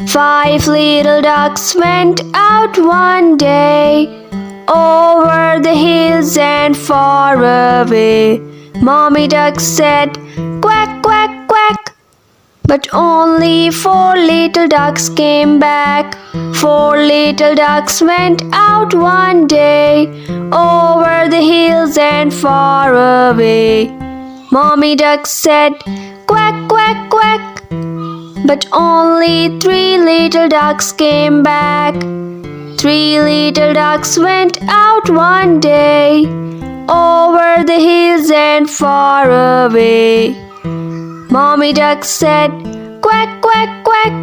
5 little ducks went out one day, over the hills and far away. Mommy duck said, "Quack, quack, quack." But only 4 little ducks came back. 4 little ducks went out one day, over the hills and far away. Mommy duck said, "Quack, quack, quack." But only 3 little ducks came back. 3 little ducks went out one day, over the hills and far away. Mommy duck said, "Quack, quack, quack."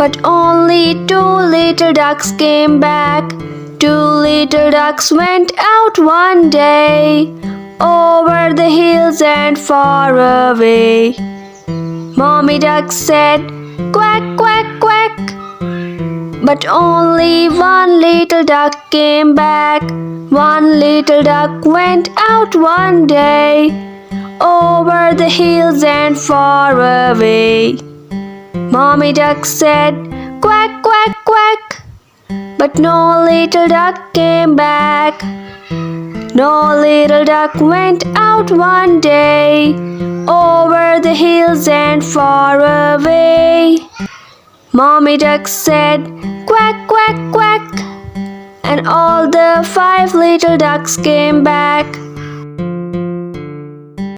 But only 2 little ducks came back. 2 little ducks went out one day, over the hills and far away. Mommy duck said, "Quack, quack, quack." But only 1 little duck came back. 1 little duck went out one day, over the hills and far away. Mommy duck said, "Quack, quack, quack." But no little duck came back. No little duck went out one day, over the hills and far away. Mommy duck said, "Quack, quack, quack." And all the 5 little ducks came back.